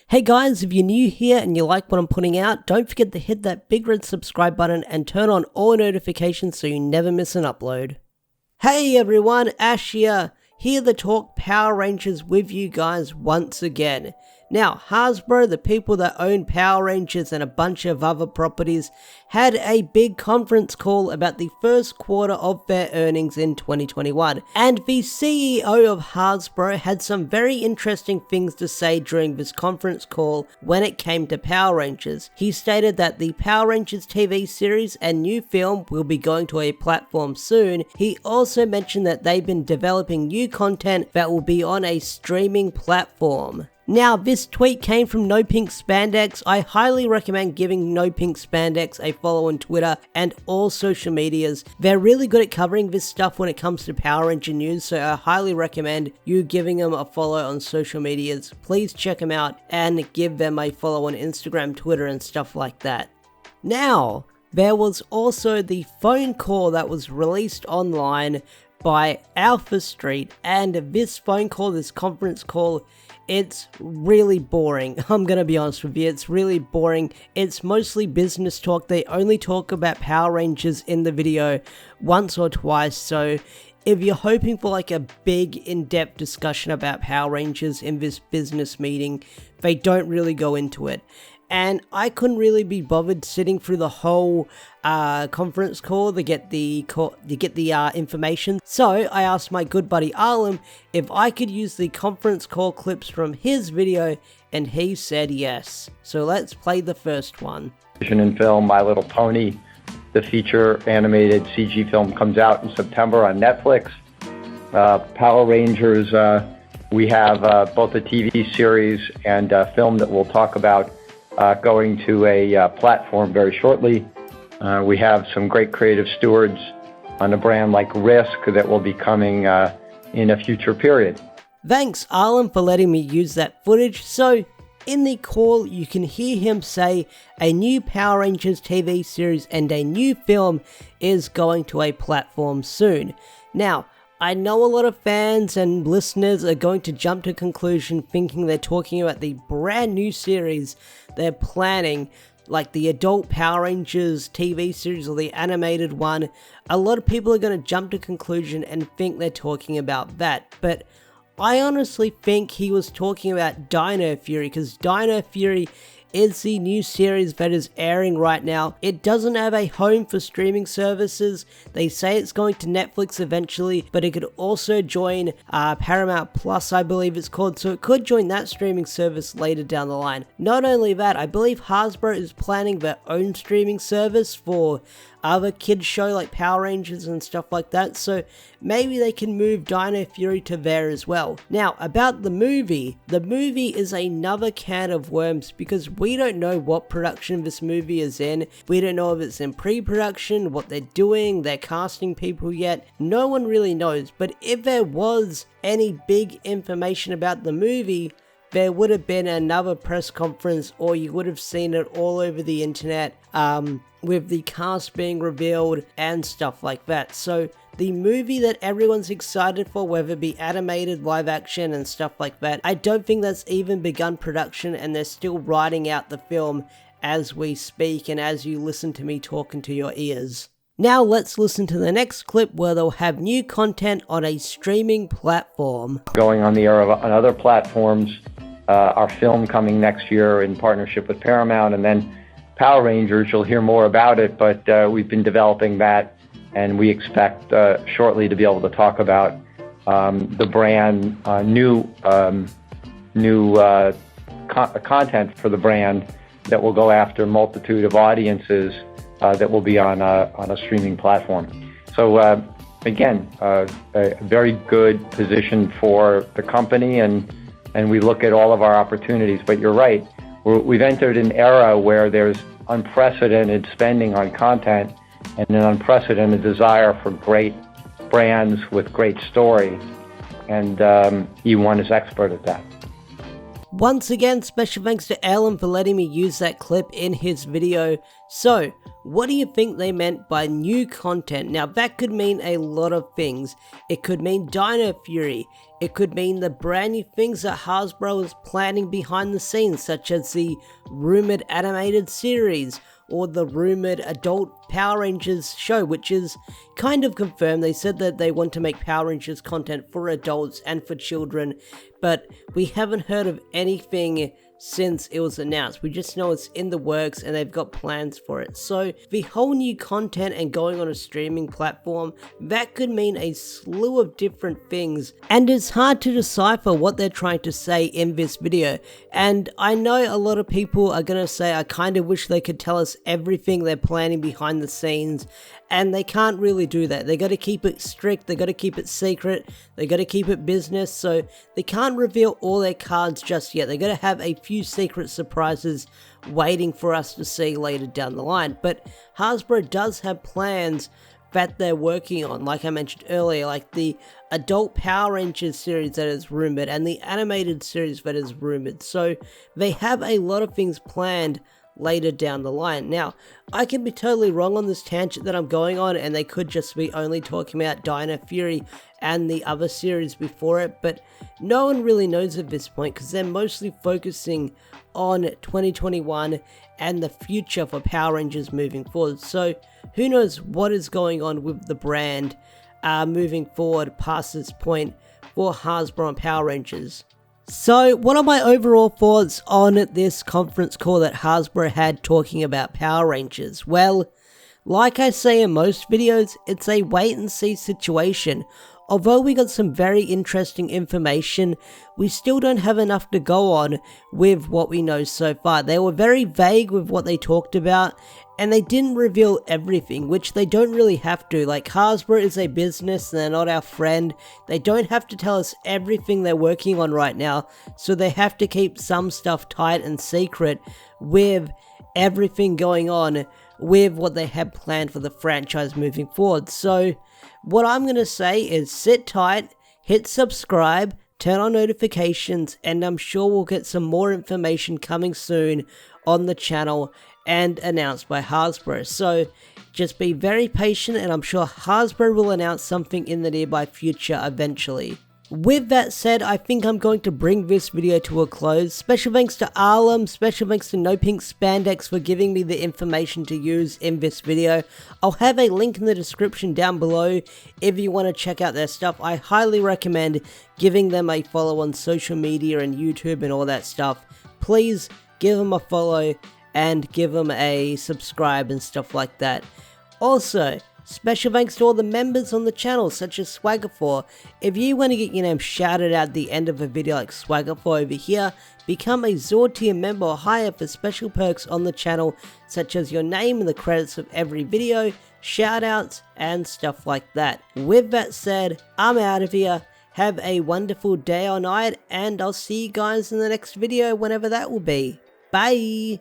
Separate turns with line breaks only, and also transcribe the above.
Hey guys, if you're new here and you like what I'm putting out, don't forget to hit that big red subscribe button and turn on all notifications so you never miss an upload. Hey everyone, Ash here to talk Power Rangers with you guys once again. Now, Hasbro, the people that own Power Rangers and a bunch of other properties, had a big conference call about the first quarter of their earnings in 2021. And the CEO of Hasbro had some very interesting things to say during this conference call when it came to Power Rangers. He stated that the Power Rangers TV series and new film will be going to a platform soon. He also mentioned that they've been developing new content that will be on a streaming platform. Now, this tweet came from No Pink Spandex. I highly recommend giving No Pink Spandex a follow on Twitter and all social medias. They're really good at covering this stuff when it comes to Power Ranger news, so I highly recommend you giving them a follow on social medias. Please check them out and give them a follow on Instagram, Twitter, and stuff like that. Now, there was also the phone call that was released online by Alpha Street, and this phone call, this conference call, it's really boring. I'm gonna be honest with you, it's really boring. It's mostly business talk. They only talk about Power Rangers in the video once or twice, so if you're hoping for like a big in-depth discussion about Power Rangers in this business meeting, they don't really go into it. And I couldn't really be bothered sitting through the whole conference call to get the information. So I asked my good buddy Airlim if I could use the conference call clips from his video, and he said yes. So let's play the first one.
And film My Little Pony, the feature animated CG film, comes out in September on Netflix. Power Rangers, we have both a TV series and a film that we'll talk about going to a platform very shortly. We have some great creative stewards on a brand like Risk that will be coming in a future period.
Thanks, Airlim, for letting me use that footage. So, in the call, you can hear him say a new Power Rangers TV series and a new film is going to a platform soon. Now, I know a lot of fans and listeners are going to jump to conclusion thinking they're talking about the brand new series they're planning, like the adult Power Rangers TV series or the animated one. A lot of people are going to jump to conclusion and think they're talking about that, but I honestly think he was talking about Dino Fury, because Dino Fury is the new series that is airing right now. It doesn't have a home for streaming services. They say it's going to Netflix eventually, but it could also join Paramount Plus, I believe it's called, so it could join that streaming service later down the line. Not only that, I believe Hasbro is planning their own streaming service for other kids show like Power Rangers and stuff like that, so maybe they can move Dino Fury to there as well. Now, about the movie is another can of worms, because we don't know what production this movie is in. We don't know if it's in pre-production, what they're doing, they're casting people yet. No one really knows, but if there was any big information about the movie, there would have been another press conference, or you would have seen it all over the internet, with the cast being revealed and stuff like that. So the movie that everyone's excited for, whether it be animated, live action and stuff like that, I don't think that's even begun production, and they're still writing out the film as we speak and as you listen to me talk into your ears. Now let's listen to the next clip where they'll have new content on a streaming platform.
Going on the air on other platforms, our film coming next year in partnership with Paramount, and then Power Rangers, you'll hear more about it, but we've been developing that, and we expect shortly to be able to talk about the brand, new content for the brand that will go after a multitude of audiences that will be on a streaming platform. So again, a very good position for the company, and we look at all of our opportunities. But you're right, we've entered an era where there's unprecedented spending on content and an unprecedented desire for great brands with great story, and E1 is expert at that.
Once again, special thanks to Airlim for letting me use that clip in his video. So, what do you think they meant by new content? Now that could mean a lot of things. It could mean Dino Fury. It could mean the brand new things that Hasbro is planning behind the scenes, such as the rumored animated series or the rumored adult Power Rangers show, which is kind of confirmed. They said that they want to make Power Rangers content for adults and for children, but we haven't heard of anything since it was announced. We just know it's in the works and they've got plans for it. So the whole new content and going on a streaming platform, that could mean a slew of different things, and it's hard to decipher what they're trying to say in this video. And I know a lot of people are gonna say, I kind of wish they could tell us everything they're planning behind the scenes, and they can't really do that. They got to keep it strict, they got to keep it secret, they got to keep it business, so they can't reveal all their cards just yet. They got to have a few secret surprises waiting for us to see later down the line. But Hasbro does have plans that they're working on, like I mentioned earlier, like the adult Power Rangers series that is rumored and the animated series that is rumored. So they have a lot of things planned later down the line. Now, I can be totally wrong on this tangent that I'm going on, and they could just be only talking about Dino Fury and the other series before it, but no one really knows at this point because they're mostly focusing on 2021 and the future for Power Rangers moving forward. So who knows what is going on with the brand moving forward past this point for Hasbro and Power Rangers. So, what are my overall thoughts on this conference call that Hasbro had talking about Power Rangers? Well, like I say in most videos, it's a wait and see situation. Although we got some very interesting information, we still don't have enough to go on with what we know so far. They were very vague with what they talked about, and they didn't reveal everything, which they don't really have to. Like, Hasbro is a business, and they're not our friend. They don't have to tell us everything they're working on right now, so they have to keep some stuff tight and secret with everything going on with what they have planned for the franchise moving forward. So, what I'm going to say is sit tight, hit subscribe, turn on notifications, and I'm sure we'll get some more information coming soon on the channel and announced by Hasbro. So just be very patient, and I'm sure Hasbro will announce something in the nearby future eventually. With that said, I think I'm going to bring this video to a close. Special thanks to Airlim, special thanks to Pink Spandex for giving me the information to use in this video. I'll have a link in the description down below if you want to check out their stuff. I highly recommend giving them a follow on social media and YouTube and all that stuff. Please give them a follow and give them a subscribe and stuff like that. Also, special thanks to all the members on the channel, such as Swagger4. If you want to get your name shouted out at the end of a video like Swagger4 over here, become a Zord tier member or higher for special perks on the channel, such as your name in the credits of every video, shoutouts, and stuff like that. With that said, I'm out of here. Have a wonderful day or night, and I'll see you guys in the next video, whenever that will be. Bye!